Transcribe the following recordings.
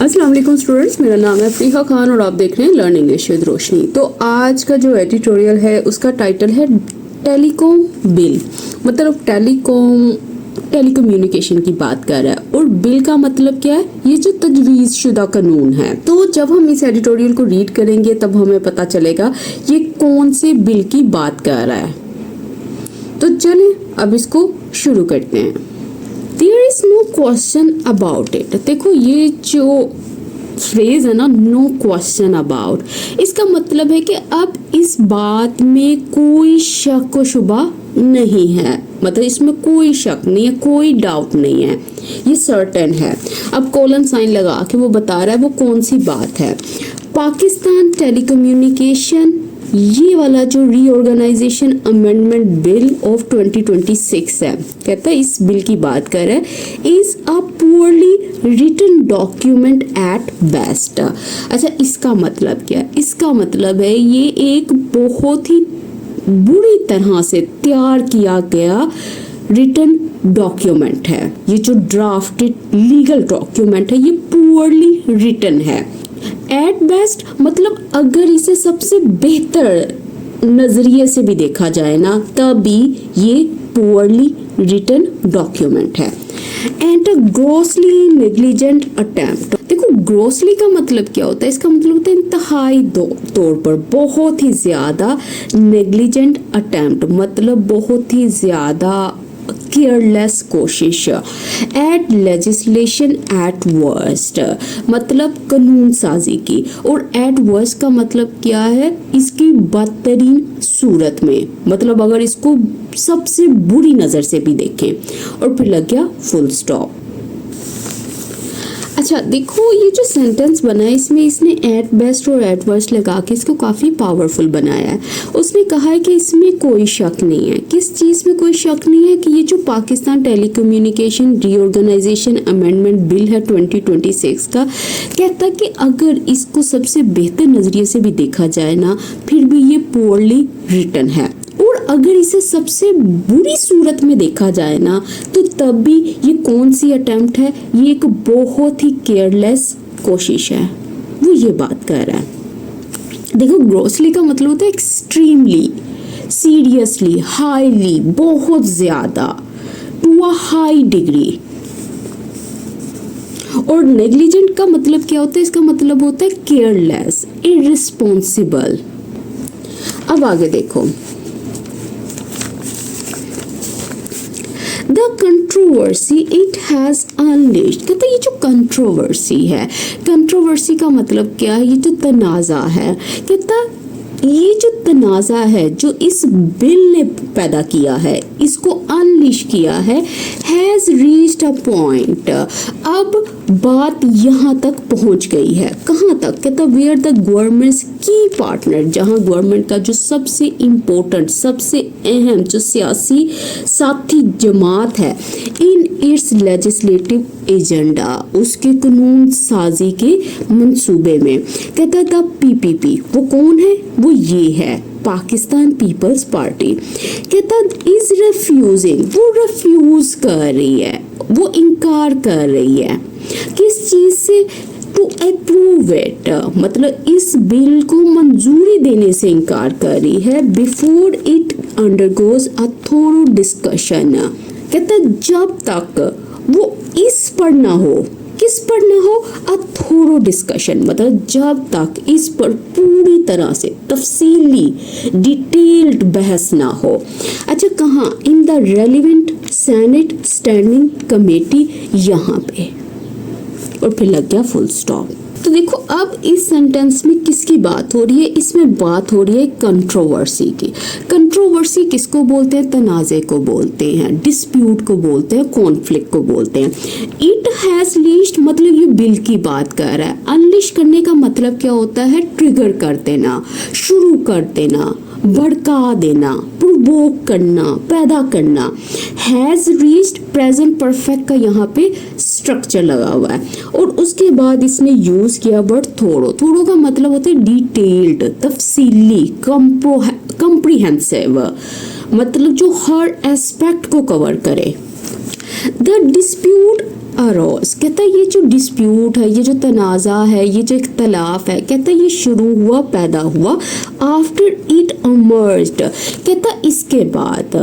अस्सलाम वालेकुम स्टूडेंट्स, मेरा नाम है फरीहा खान और आप देख रहे हैं लर्न इंग्लिश विद रोशनी। तो आज का जो एडिटोरियल है उसका टाइटल है टेलीकॉम बिल। मतलब टेलीकम्युनिकेशन की बात कर रहा है और बिल का मतलब क्या है, ये जो तजवीज़ शुदा कानून है। तो जब हम इस एडिटोरियल को रीड करेंगे तब हमें पता चलेगा ये कौन से बिल की बात कर रहा है। तो चलें अब इसको शुरू करते हैं। There is no question about it। देखो ये जो फ्रेज है ना, नो क्वेश्चन अबाउट, इसका मतलब है कि अब इस बात में कोई शक व शुबा नहीं है। मतलब इसमें कोई शक नहीं है, कोई डाउट नहीं है, ये सर्टेन है। अब कोलन साइन लगा के वो बता रहा है वो कौन सी बात है। पाकिस्तान टेलीकम्युनिकेशन, ये वाला जो रीऑर्गेनाइजेशन अमेंडमेंट बिल ऑफ 2026 है, कहता है इस बिल की बात कर रहा है, is a poorly written document at best. अच्छा, इसका मतलब क्या है? इसका मतलब है ये एक बहुत ही बुरी तरह से तैयार किया गया रिटन डॉक्यूमेंट है। ये जो ड्राफ्टेड लीगल डॉक्यूमेंट है ये पुअरली रिटन है। एट बेस्ट मतलब अगर इसे सबसे बेहतर नजरिए से भी देखा जाए ना तभी ये पुअरली रिटन डॉक्यूमेंट है। And a grossly negligent attempt. देखो ग्रोसली का मतलब क्या होता है? इसका मतलब होता है इंतहाई तौर पर, बहुत ही ज्यादा। नेग्लिजेंट अटेम्प्ट मतलब बहुत ही ज्यादा केयरलेस कोशिश। एट लेजिस्लेशन एट वर्स्ट मतलब कानून साजी की, और एट वर्स्ट का मतलब क्या है? इसकी बदतरीन सूरत में, मतलब अगर इसको सबसे बुरी नज़र से भी देखें। और फिर लग गया फुल स्टॉप। अच्छा देखो ये जो सेंटेंस बना है इसमें इसने एट बेस्ट और एट वर्स्ट लगा के इसको काफ़ी पावरफुल बनाया है। उसने कहा है कि इसमें कोई शक नहीं है। किस चीज़ में कोई शक नहीं है? कि ये जो Pakistan telecommunication reorganisation amendment bill है 2026 का, कहता है कि अगर इसको सबसे बेहतर नज़रिए से भी देखा जाए ना फिर भी ये पुअरली रिटन है, और अगर इसे सबसे बुरी सूरत में देखा जाए ना तो तब भी ये कौन सी अटेम्प्ट है? ये एक बहुत ही केयरलेस कोशिश है, वो ये बात कर रहा है। देखो ग्रोसली का मतलब होता है एक्सट्रीमली, सीरियसली, हाईली, बहुत ज्यादा, टू अ हाई डिग्री। और नेग्लिजेंट का मतलब क्या होता है? इसका मतलब होता है केयरलेस, इररिस्पॉन्सिबल। अब आगे देखो, द कंट्रोवर्सी इट हैज अनलिश्ड। कहता है ये जो कंट्रोवर्सी है, कंट्रोवर्सी का मतलब क्या है? ये जो तनाज़ा है, कहता ये जो तनाज़ा है जो इस बिल ने पैदा किया है, इसको अनलिश किया है, हैज़ रीच्ड अ पॉइंट। अब बात यहाँ तक पहुँच गई है। कहाँ तक? कहता वेयर द गवर्नमेंट्स की पार्टनर, जहाँ गवर्नमेंट का जो सबसे इम्पोर्टेंट, सबसे अहम जो सियासी साथी जमात है, इन इट्स लेजिस्लेटिव एजेंडा, उसके कानून साजी के मंसूबे में। कहता था PPP, वो कौन है? वो ये है पाकिस्तान पीपल्स पार्टी। कहता इज रिफ्यूजिंग, वो रिफ्यूज कर रही है, वो इनकार कर रही है। किस चीज से? टू अप्रूव इट, मतलब इस बिल को मंजूरी देने से इनकार कर रही है। Before it undergoes a thorough discussion. कहता जब तक वो इस पर ना हो, किस पर ना हो? अ थोरो डिस्कशन, मतलब जब तक इस पर पूरी तरह से तफसीली डिटेल्ड बहस ना हो। अच्छा कहाँ? In the relevant senate standing committee, यहाँ पे, और फिर लग गया फुल स्टॉप। तो देखो अब इस सेंटेंस में किसकी बात हो रही है? इसमें बात हो रही है कंट्रोवर्सी की। कंट्रोवर्सी किसको बोलते हैं? तनाज़े को बोलते हैं, डिस्प्यूट को बोलते हैं, कॉन्फ्लिक्ट को बोलते हैं। इट हैज़ लीस्ट मतलब ये बिल की बात कर रहा है। अनलिश करने का मतलब क्या होता है? ट्रिगर कर देना, शुरू कर देना, भड़का देना, प्रोवोक करना, पैदा करना। हैज़ रीच्ड प्रेजेंट परफेक्ट का यहाँ पे स्ट्रक्चर लगा हुआ है, और उसके बाद इसने यूज किया वर्ड थोड़ो। थोड़ो का मतलब होता है डिटेल्ड, तफसीली, कम्प्रीहेंसिव, मतलब जो हर एस्पेक्ट को कवर करे। द डिस्प्यूट अरोज, कहता है ये जो डिस्प्यूट है, ये जो तनाज़ा है, ये जो इख्तलाफ है, कहता है ये शुरू हुआ, पैदा हुआ आफ्टर इट emerged, कहता इसके बाद।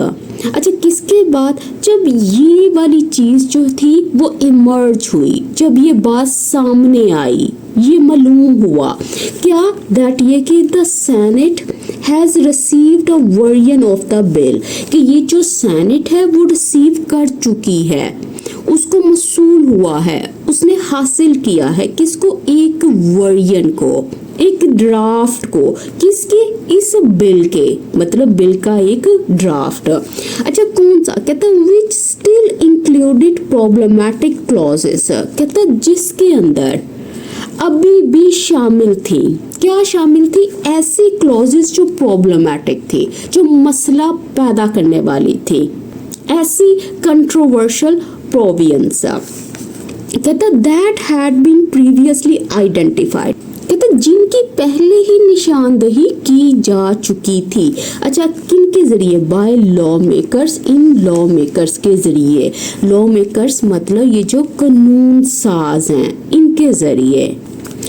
अच्छा, किसके बाद? जब ये वाली चीज जो थी वो इमर्ज हुई, जब ये बात सामने आई, ये मालूम हुआ क्या, दैट ये कि the senate has received a version of the bill, कि ये जो सेनेट है वो रिसीव कर चुकी है, उसको मसूल हुआ है, उसने हासिल किया है, किसको? एक वर्जन को, एक ड्राफ्ट को, किसके? इस बिल के, मतलब बिल का एक ड्राफ्ट। अच्छा, कौन सा? कहता which still included problematic clauses, कहता जिसके अंदर अभी भी शामिल थी, क्या शामिल थी? ऐसी क्लॉजेस जो प्रॉब्लमैटिक थी, जो मसला पैदा करने वाली थी, ऐसी कंट्रोवर्शियल प्रोविजंस। कहता that had been previously identified, कहता जिनकी पहले ही निशानदही की जा चुकी थी। अच्छा, किन के जरिए? By law makers, in law makers के जरिए। लॉ मेकर्स मतलब ये जो कानून साज हैं, इनके जरिए।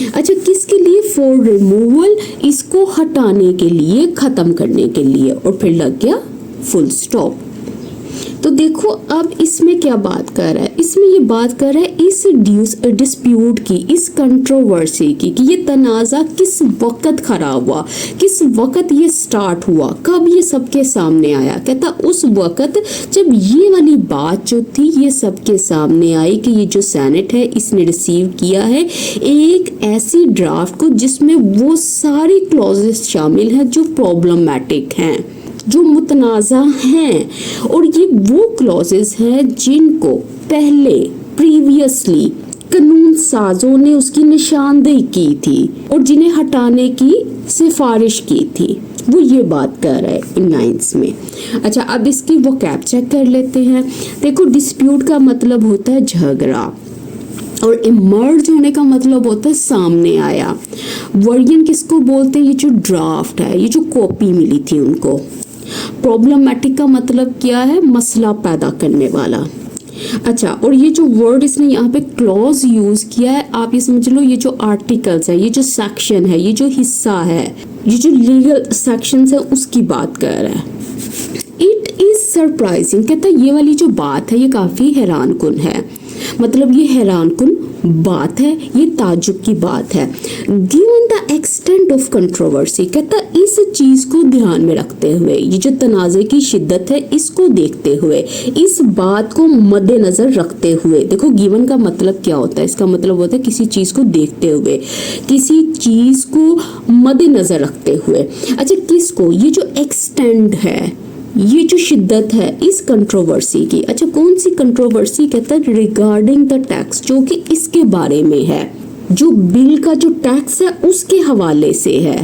अच्छा, किसके लिए? फॉर रिमूवल, इसको हटाने के लिए, खत्म करने के लिए, और फिर लग गया फुल स्टॉप। तो देखो अब इसमें क्या बात कर रहा है, इसमें ये बात कर रहा है इस डिस्प्यूट की, इस कंट्रोवर्सी की, कि ये तनाज़ा किस वक्त खड़ा हुआ, किस वक्त ये स्टार्ट हुआ, कब ये सबके सामने आया। कहता उस वक्त जब ये वाली बात जो थी ये सबके सामने आई कि ये जो सेनेट है इसने रिसीव किया है एक ऐसी ड्राफ्ट को जिसमें वो सारी क्लॉजेस शामिल हैं जो प्रॉब्लमैटिक हैं, जो मुतनाज़ा हैं, और ये वो क्लॉजेस हैं जिनको पहले प्रीवियसली कानून साजों ने उसकी निशानदेही की थी और जिन्हें हटाने की सिफारिश की थी। वो ये बात कर रहा है इन लाइन्स में। अच्छा, अब इसकी वो कैप चेक कर लेते हैं। देखो, डिस्प्यूट का मतलब होता है झगड़ा, और इमर्ज होने का मतलब होता है सामने आया। वर्जन किसको बोलते हैं? ये जो ड्राफ्ट है, ये जो कॉपी मिली थी उनको। प्रॉब्लमैटिक का मतलब क्या है? मसला पैदा करने वाला। अच्छा, और ये जो वर्ड इसने यहाँ पे क्लॉज यूज किया है, आप ये समझ लो ये जो आर्टिकल्स है, ये जो सेक्शन है, ये जो हिस्सा है, ये जो लीगल सेक्शंस है उसकी बात कर रहा है। इट इज सरप्राइजिंग, कहता है ये वाली जो बात है ये काफी हैरानकुन है, मतलब ये हैरानकुन बात है, ये ताजुब की बात है। Given the extent of controversy, कहता इस चीज को ध्यान में रखते हुए, ये जो तनाज़े की शिद्दत है इसको देखते हुए, इस बात को मद्देनजर रखते हुए। देखो, गिवन का मतलब क्या होता है? इसका मतलब होता है किसी चीज को देखते हुए, किसी चीज को मद्देनजर रखते हुए। अच्छा, किसको? ये जो एक्सटेंट है, ये जो शिद्दत है इस कंट्रोवर्सी की। अच्छा, कौन सी कंट्रोवर्सी? कहता है रिगार्डिंग द टैक्स, जो कि इसके बारे में है, जो बिल का जो टैक्स है उसके हवाले से है।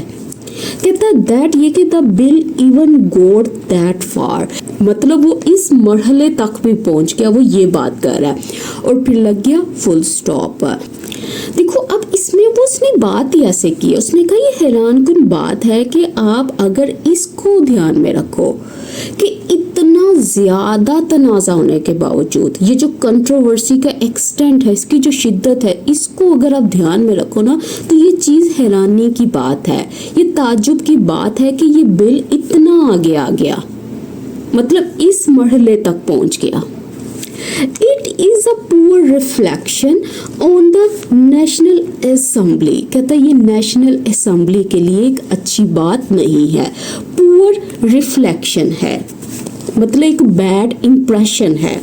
कहता है दैट ये कि the bill even got that far, मतलब वो इस मरहले तक भी पहुंच गया, वो ये बात कर रहा है, और फिर लग गया फुल स्टॉप। देखो, अब इसमें वो उसने बात ही ऐसे की, उसने कहा ये हैरानकुन बात है कि आप अगर इसको ध्यान में रखो कि इतना ज्यादा तनाज़ा होने के बावजूद ये जो कंट्रोवर्सी का एक्सटेंट है, इसकी जो शिद्दत है, इसको अगर आप ध्यान में रखो ना, तो ये चीज हैरानी की बात है, ये ताजुब की बात है कि ये बिल इतना आगे आ गया, मतलब इस मरहले तक पहुंच गया। It is a poor reflection on the National Assembly, कहता है ये नेशनल असेंबली के लिए एक अच्छी बात नहीं है। Poor reflection है, मतलब एक बैड इम्प्रेशन है।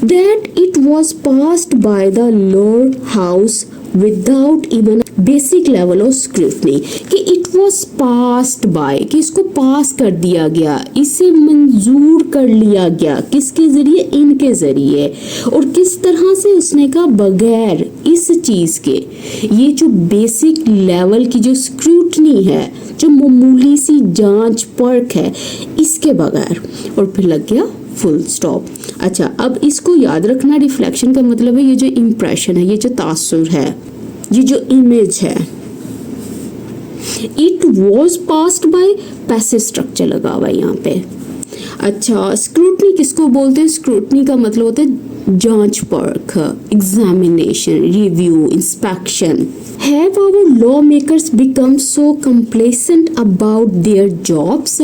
That it was passed by the lower house without even basic level of scrutiny, कि इट वॉज पास्ड बाय, कि इसको पास कर दिया गया, इसे मंजूर कर लिया गया, किसके जरिए? इनके जरिए। और किस तरह से? उसने कहा बगैर इस चीज के, ये जो बेसिक लेवल की जो स्क्रूटनी है, जो मामूली सी जांच परख है, इसके बगैर, और फिर लग गया फुल स्टॉप। अच्छा, अब इसको याद रखना, रिफ्लेक्शन का मतलब है ये जो इम्प्रेशन है, ये जो तासुर है, ये जो इमेज है। It was passed by, passive structure लगा हुआ है यहाँ पे। अच्छा, स्क्रूटनी किसको बोलते हैं? स्क्रूटनी का मतलब होता है जांच परख, examination, review, inspection. Have our lawmakers become so complacent about their jobs?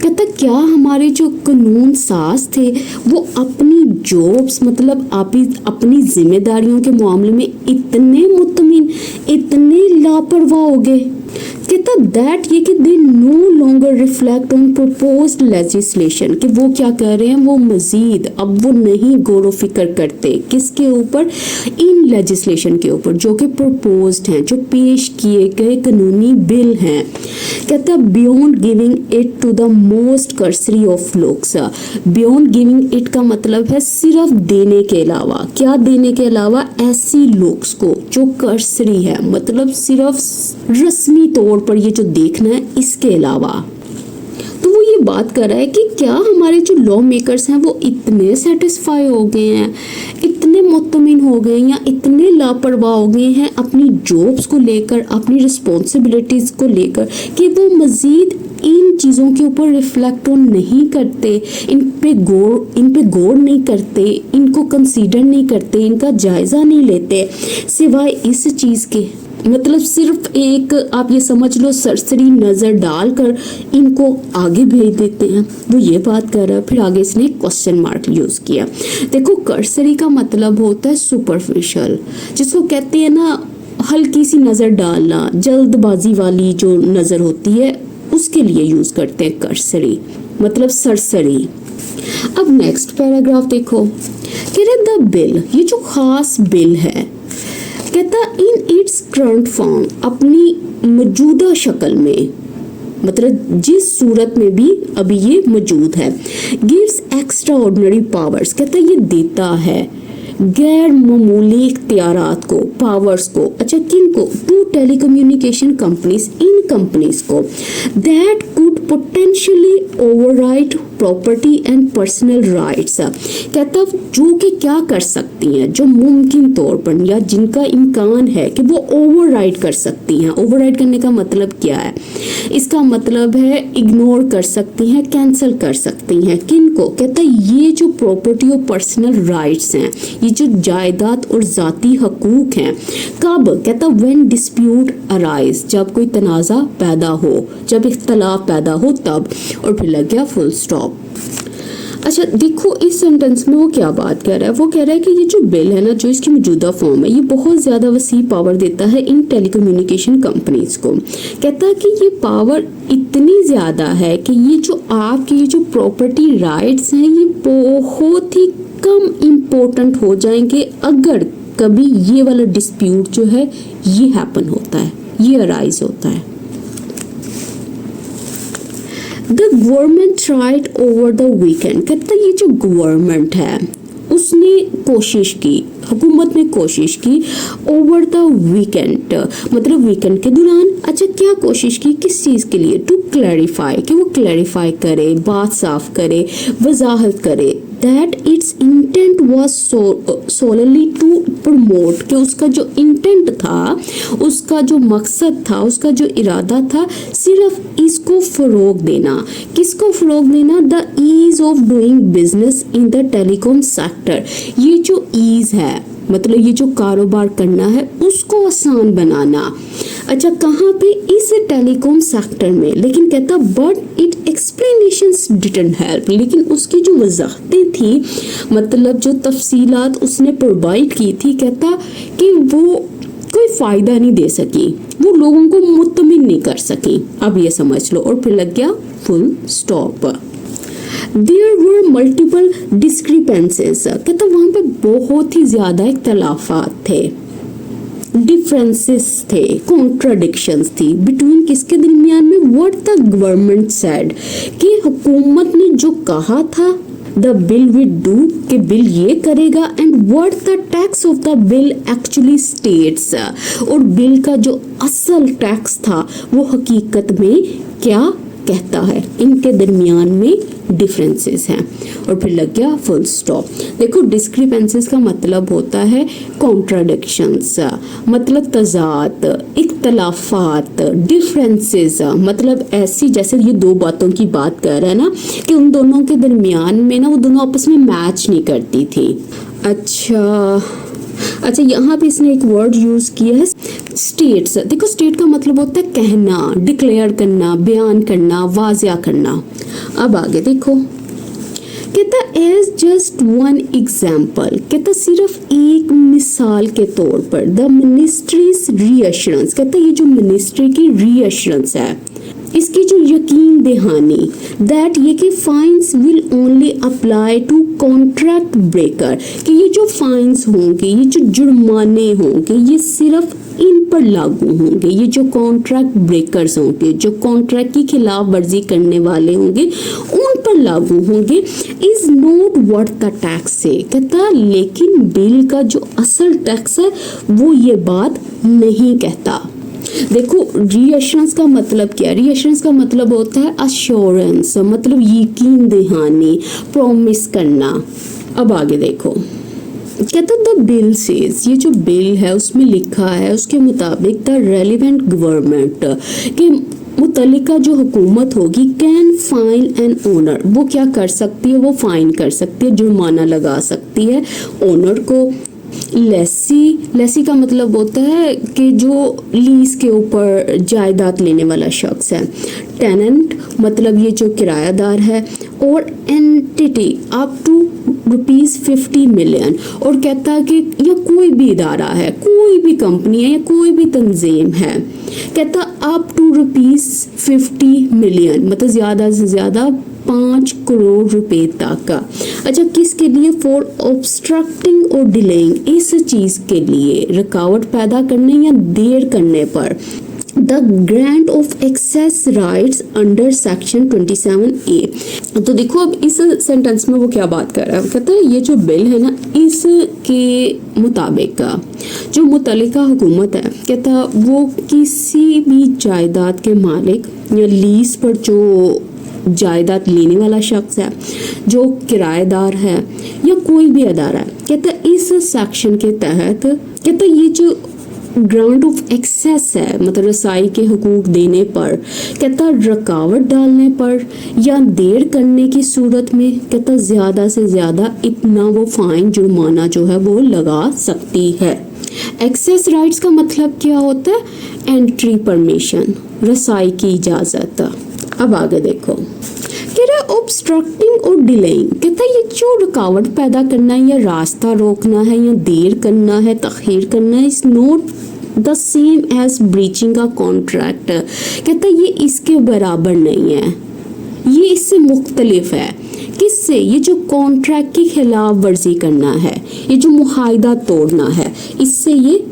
कहता क्या हमारे जो कानून साज थे वो अपनी जॉब्स मतलब अपनी जिम्मेदारियों के मामले में इतने मुतमिन, इतने लापरवाह हो गए। कहता दैट ये कि they know longer reflect on proposed legislation, कि वो क्या कह रहे हैं, वो मजीद अब वो नहीं गौर व फिक्र करते किसके ऊपर, इन लेजिस्लेशन के ऊपर जो कि प्रपोज्ड हैं, जो पेश किए गए कानूनी बिल हैं। कहता beyond giving it to the most cursory of looks. Beyond giving it का मतलब है सिर्फ देने के अलावा, क्या देने के अलावा, ऐसी लुक्स को जो कर्सरी है, मतलब सिर्फ रस्मी तौर पर ये जो देखना है इसके अलावा। तो वो ये बात कर रहा है कि क्या हमारे जो लॉ मेकर्स हैं वो इतने सेटिस्फाई हो गए हैं, इतने मुतमिन हो गए या इतने लापरवाह हो गए हैं अपनी जॉब्स को लेकर, अपनी रिस्पॉन्सिबिलिटीज को लेकर, कि वो मजीद इन चीज़ों के ऊपर रिफ्लेक्ट ऑन नहीं करते, इन पे गौर नहीं करते, इनको कंसीडर नहीं करते, इनका जायज़ा नहीं लेते, सिवाय इस चीज़ के, मतलब सिर्फ एक आप ये समझ लो सरसरी नज़र डालकर इनको आगे भेज देते हैं। वो ये बात कर रहा है। फिर आगे इसने क्वेश्चन मार्क यूज़ किया। देखो कर्सरी का मतलब होता है सुपरफिशियल, जिसको कहते हैं ना हल्की सी नज़र डालना, जल्दबाजी वाली जो नज़र होती है उसके लिए यूज़ करते हैं कर्सरी, मतलब सरसरी। अब नेक्स्ट पैराग्राफ देखो, कह रहे द बिल, ये जो खास बिल है, कहता इन इट्स करंट फॉर्म, अपनी मौजूदा शक्ल में, मतलब जिस सूरत में भी अभी ये मौजूद है, गिव्स एक्स्ट्रा ऑर्डिनरी पावर्स, कहता ये देता है गैर मामूली इख्तियारात को, पावर्स को, अच्छा किन को, टू टेलीकम्युनिकेशन कंपनीज, इन कंपनीज को, that could potentially override property and personal rights. कहता जो कि क्या कर सकती हैं, जो मुमकिन तौर पर या जिनका इम्कान है कि वो ओवरराइड कर सकती हैं। ओवरराइड करने का मतलब क्या है? इसका मतलब है इग्नोर कर सकती हैं, कैंसिल कर सकती हैं। किन को? कहता ये जो प्रॉपर्टी और पर्सनल राइट्स हैं, ये जो जायदाद और ज़ाती हकूक हैं। कब? कहता व्हेन डिस्प्यूट अराइज, जब कोई तनाज़ा पैदा हो, जब इख्तलाफ पैदा हो तब। और फिर लग गया फुल स्टॉप। अच्छा देखो इस सेंटेंस में वो क्या बात कर रहा है, वो कह रहा है कि ये जो बिल है ना, जो इसकी मौजूदा फॉर्म है, ये बहुत ज़्यादा वसी पावर देता है इन टेलीकम्युनिकेशन कंपनीज को। कहता है कि ये पावर इतनी ज़्यादा है कि ये जो आपकी ये जो प्रॉपर्टी राइट्स हैं ये बहुत ही कम इम्पोर्टेंट हो जाएंगे अगर कभी ये वाला डिस्प्यूट जो है ये हैपन होता है, ये अराइज होता है। The government tried over the weekend, कहता ये जो गवर्नमेंट है उसने कोशिश की, हुकूमत ने कोशिश की ओवर द वीकेंड, मतलब वीकेंड के दौरान। अच्छा क्या कोशिश की, किस चीज़ के लिए? टू क्लैरिफाई, कि वो क्लैरिफाई करे, बात साफ करे, वजाहत करे। That it's intent was solely to promote, कि उसका जो इंटेंट था, उसका जो मकसद था, उसका जो इरादा था, सिर्फ इसको फ़रोग देना। किसको फ़रोग देना? The ease of doing business in the telecom sector. ये जो ईज़ है, मतलब ये जो कारोबार करना है उसको आसान बनाना। अच्छा कहाँ पे? इस टेलीकॉम सेक्टर में। लेकिन कहता but it explanations didn't help, लेकिन उसकी जो वजाहतें थी, मतलब जो तफसीलात उसने प्रोवाइड की थी, कहता कि वो कोई फ़ायदा नहीं दे सकी, वो लोगों को मुतमिन नहीं कर सकी। अब ये समझ लो। और फिर लग गया full stop. There were multiple discrepancies, कहता वहाँ पे बहुत ही ज़्यादा इख्तलाफात थे, डिफरेंसेस थे, कॉन्ट्राडिक्शंस थी बिटवीन किसके दरमियान में? व्हाट द गवर्नमेंट सेड, कि हुकूमत ने जो कहा था द बिल विल डू, कि बिल ये करेगा, and what the tax of the bill actually states, और बिल का जो असल टैक्स था वो हकीकत में क्या कहता है, इनके दरमियान में डिफरेंसेस हैं। और फिर लग गया फुल स्टॉप। देखो डिस्क्रिपेंसीज का मतलब होता है कॉन्ट्राडिक्शंस, मतलब तजाद, इख्तलाफात, डिफरेंसेस मतलब ऐसी जैसे ये दो बातों की बात कर रहा है ना कि उन दोनों के दरमियान में ना वो दोनों आपस में मैच नहीं करती थी। अच्छा यहाँ पे इसने एक वर्ड यूज किया है स्टेट्स। देखो स्टेट का मतलब होता है कहना, डिक्लेयर करना, बयान करना, वाजिया करना। अब आगे देखो, कहता एज जस्ट वन एग्जाम्पल, कहता सिर्फ एक मिसाल के तौर पर, द मिनिस्ट्रीज रीअश्योरेंस, कहता ये जो मिनिस्ट्री की रीअश्योरेंस है, इसकी जो यकीन दहानी दैट ये कि fines will only apply to contract breaker, कि ये जो फाइन्स होंगे, ये जो जुर्माने होंगे, ये सिर्फ इन पर लागू होंगे, ये जो कॉन्ट्रैक्ट ब्रेकर्स होंगे, जो कॉन्ट्रैक्ट की खिलाफ वर्जी करने वाले होंगे, उन पर लागू होंगे। Is not what the tax से, कहता लेकिन बिल का जो असल टैक्स है वो ये बात नहीं कहता। देखो रीअश्योरेंस का मतलब क्या है? रीअश्योरेंस का मतलब होता है अश्योरेंस, मतलब यकीन दहानी, प्रॉमिस करना। अब आगे देखो, कहता द बिल सेज, ये जो बिल है उसमें लिखा है उसके मुताबिक द रेलिवेंट गवर्नमेंट के मुतल्लिका जो हुकूमत होगी कैन फाइन एन ओनर, वो क्या कर सकती है, वो फाइन कर सकती है, जुर्माना लगा सकती है ओनर को। लेसी का मतलब होता है कि जो लीज के ऊपर जायदाद लेने वाला शख्स है। टेनेंट मतलब ये जो किरायादार है। और एंटिटी अप टू ₹50 मिलियन, और कहता है कि या कोई भी इदारा है, कोई भी कंपनी है या कोई भी तंजीम है, कहता अप टू ₹50 मिलियन मतलब ज़्यादा से ज़्यादा 5 करोड़ रुपए तक का। अच्छा किसके लिए? फॉर ऑब्स्ट्रक्टिंग और डिलेइंग, इस चीज़ के लिए रुकावट पैदा करने या देर करने पर। The grant of access rights under section 27A। तो देखो अब इस सेंटेंस में वो क्या बात कर रहा है, कहता है ये जो बिल है ना इसके मुताबिक जो मुतल्लिका हुकूमत है, कहता वो किसी भी जायदाद के मालिक या लीज पर जो जायदाद लेने वाला शख्स है, जो किराएदार है या कोई भी अदारा है, कहता इस सेक्शन के तहत कहता ये जो ग्रांट ऑफ एक्सेस है मतलब रसाई के हुकूक देने पर, कहता रुकावट डालने पर या देर करने की सूरत में, कहता ज़्यादा से ज़्यादा इतना वो फाइन जुर्माना जो है वो लगा सकती है। एक्सेस राइट्स का मतलब क्या होता है? एंट्री परमिशन, रसाई की इजाज़त। अब आगे देखो, कह रहा है ऑब्स्ट्रक्टिंग और डिलेइंग, कहता है ये जो रुकावट पैदा करना है या रास्ता रोकना है या देर करना है, तखीर करना है, is not the same as breaching a contract, कहता है ये इसके बराबर नहीं है, ये इससे मुख्तलिफ है। किससे? ये जो कॉन्ट्रैक्ट की खिलाफ वर्जी करना है, ये जो मुआहदा तोड़ना है, इससे ये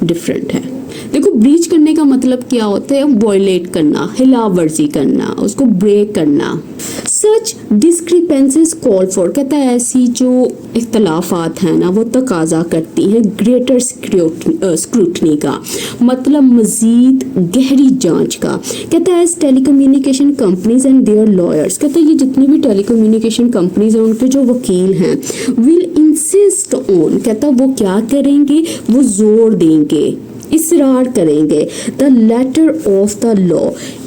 डिफरेंट है। देखो ब्रीच करने का मतलब क्या होता है? वायलेट करना, खिलाफ वर्जी करना, उसको ब्रेक करना। सच डिस्क्रिपेंसीज कॉल फॉर, कहता है ऐसी जो इख्तलाफात हैं ना वो तकाजा करती हैं ग्रेटर स्क्रूटनी का, मतलब मजीद गहरी जांच का। कहता है as telecommunication companies and their lawyers, कहता है ये जितनी भी टेलीकम्युनिकेशन कंपनीज हैं उनके जो वकील हैं, विल इंसिस्ट ऑन, कहता वो क्या करेंगे? वो जोर देंगे, इसरार करेंगे, the letter of the law,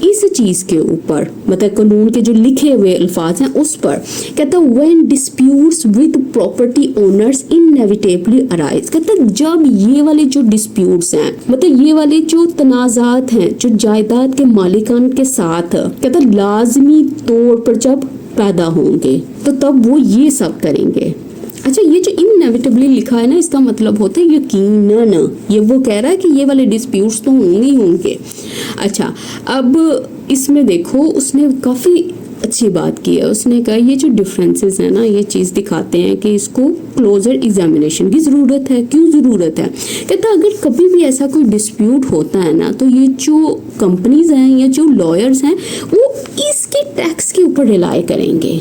इस चीज के ऊपर मतलब कानून के जो लिखे हुए अल्फाज हैं उस पर। कहता when disputes with property owners inevitably arise, कहता जब ये वाले जो डिस्प्यूट्स हैं मतलब ये वाले जो तनाज़ात हैं जो जायदाद के मालिकान के साथ, कहता लाजमी तौर पर जब पैदा होंगे तो तब वो ये सब करेंगे। अच्छा ये जो इनएविटेबली लिखा है ना इसका मतलब होता है यकीनन, ये वो कह रहा है कि ये वाले डिस्प्यूट्स तो होंगे ही होंगे। अच्छा अब इसमें देखो उसने काफ़ी अच्छी बात की है, उसने कहा ये जो डिफरेंसेस है ना ये चीज़ दिखाते हैं कि इसको क्लोजर एग्जामिनेशन की ज़रूरत है। क्यों ज़रूरत है? कहता अगर कभी भी ऐसा कोई डिस्प्यूट होता है ना तो ये जो कंपनीज हैं या जो लॉयर्स हैं वो इसके टैक्स के ऊपर रिलाई करेंगे,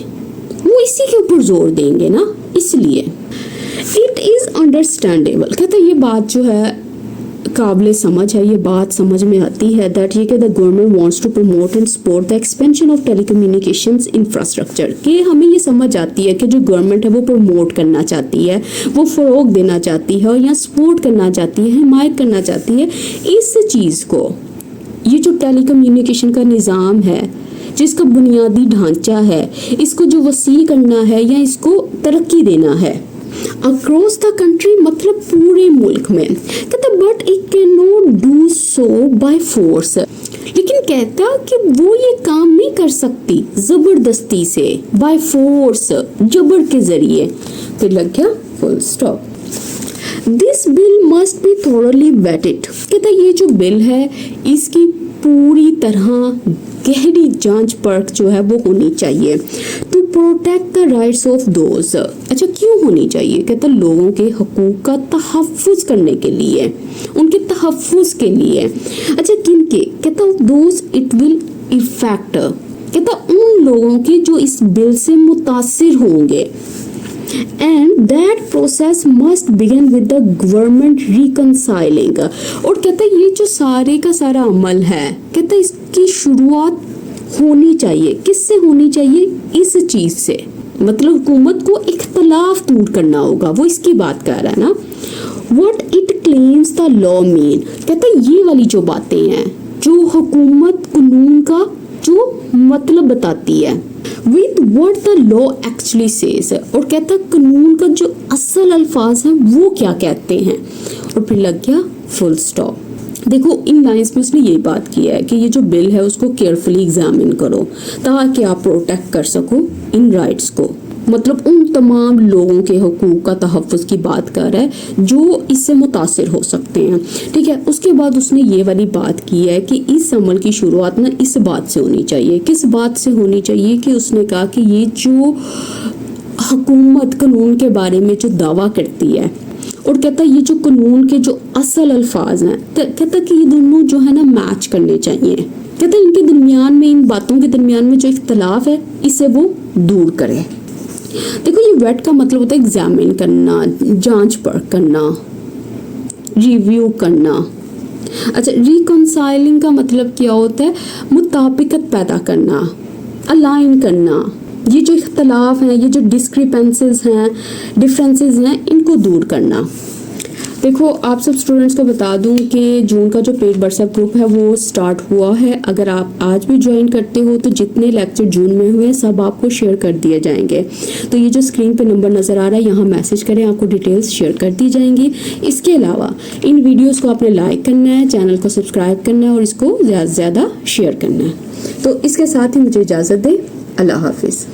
वो इसी के ऊपर जोर देंगे ना, इसलिए इट इज़ अंडरस्टैंडेबल, कहता ये बात जो है काबिल समझ है, ये बात समझ में आती है दैट ये कि the government wants to promote and support the expansion of telecommunications infrastructure, कि हमें ये समझ आती है कि जो गवर्नमेंट है वो प्रमोट करना चाहती है, वो फ़रोग देना चाहती है और या सपोर्ट करना चाहती है, हिमायत करना चाहती है इस चीज़ को। ये जो टेलीकम्युनिकेशन का निज़ाम है, जिसका बुनियादी ढांचा है, इसको जो वसी करना है या इसको तरक्की देना है अक्रॉस द कंट्री, मतलब पूरे मुल्क में। कहता but it can not do so by force, लेकिन कहता कि वो ये काम नहीं कर सकती जबरदस्ती से, बाय फोर्स, जबर के जरिए। फिर लग गया full stop. This bill must be thoroughly vetted, कहता ये जो बिल है इसकी पूरी तरह गहरी जांच परख जो है वो होनी चाहिए। To protect the rights of those, अच्छा क्यों होनी चाहिए? कहता लोगों के हकूक का तहफ़्फ़ुज़ करने के लिए, उनके तहफ़्फ़ुज़ के लिए। अच्छा किन के? कहता दोज इट विल इफेक्ट, कहता उन लोगों के जो इस बिल से मुतासिर होंगे। And that process must begin with the government reconciling, और कहता ये जो सारे का सारा अमल है, कहता इसकी शुरुआत होनी चाहिए, किससे होनी चाहिए? इस चीज़ से, मतलब हुकूमत को इख्तलाफ दूर करना होगा, वो इसकी बात कर रहा है ना। What it claims the law mean, कहता ये वाली जो बातें हैं जो हुकूमत कानून का जो मतलब बताती है, with what the law actually says, और कहता कानून का जो असल अल्फाज हैं वो क्या कहते हैं। और फिर लग गया फुल स्टॉप। देखो इन लाइंस में उसने यही बात किया है कि ये जो बिल है उसको केयरफुली एग्जामिन करो ताकि आप प्रोटेक्ट कर सको इन राइट्स को, मतलब उन तमाम लोगों के हकूक का तहफ़्फ़ुज़ की बात कर रहा है जो इससे मुतासिर हो सकते हैं। ठीक है, उसके बाद उसने ये वाली बात की है कि इस अमल की शुरुआत ना इस बात से होनी चाहिए। किस बात से होनी चाहिए? कि उसने कहा कि ये जो हुकूमत कानून के बारे में जो दावा करती है, और कहता ये जो कानून के जो असल अल्फाज हैं, कहता कि ये दोनों जो है ना मैच करने चाहिए। कहता इनके दरमियान में, इन बातों के दरमियान में जो इख्तलाफ है इसे वो दूर करे। देखो ये वेट का मतलब होता है एग्जामिन करना, जांच परख करना, रिव्यू करना। अच्छा रिकंसाइलिंग का मतलब क्या होता है? मुताबिकत पैदा करना, अलाइन करना। ये जो इख्तलाफ हैं, ये जो डिस्क्रिपेंसेस हैं, डिफरेंसेस हैं, इनको दूर करना। देखो आप सब स्टूडेंट्स को बता दूं कि जून का जो पेड व्हाट्सएप ग्रुप है वो स्टार्ट हुआ है। अगर आप आज भी ज्वाइन करते हो तो जितने लेक्चर जून में हुए सब आपको शेयर कर दिए जाएंगे। तो ये जो स्क्रीन पे नंबर नज़र आ रहा है यहाँ मैसेज करें, आपको डिटेल्स शेयर कर दी जाएंगी। इसके अलावा इन वीडियोज़ को आपने लाइक करना है, चैनल को सब्सक्राइब करना है और इसको ज़्यादा से ज़्यादा शेयर करना है। तो इसके साथ ही मुझे इजाज़त दें। अल्लाह हाफिज़।